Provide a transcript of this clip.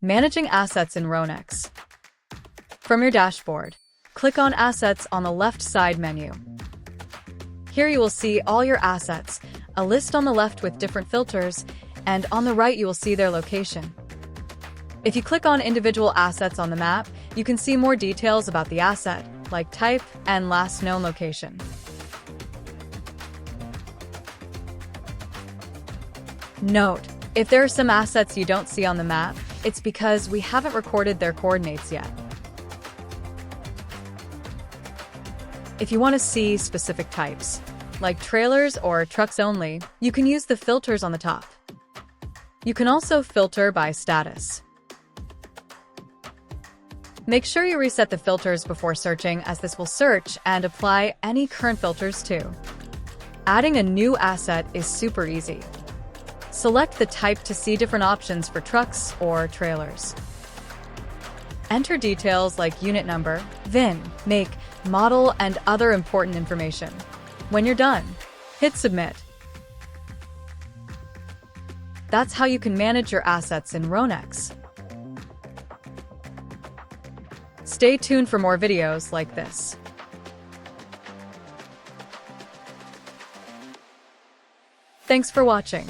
Managing assets in Roanex. From your dashboard, click on Assets on the left side menu. Here you will see all your assets, a list on the left with different filters, and on the right you will see their location. If you click on individual assets on the map, you can see more details about the asset, like type and last known location. Note, if there are some assets you don't see on the map, it's because we haven't recorded their coordinates yet. If you want to see specific types, like trailers or trucks only, you can use the filters on the top. You can also filter by status. Make sure you reset the filters before searching, as this will search and apply any current filters too. Adding a new asset is super easy. Select the type to see different options for trucks or trailers. Enter details like unit number, VIN, make, model, and other important information. When you're done, hit Submit. That's how you can manage your assets in Roanex. Stay tuned for more videos like this. Thanks for watching.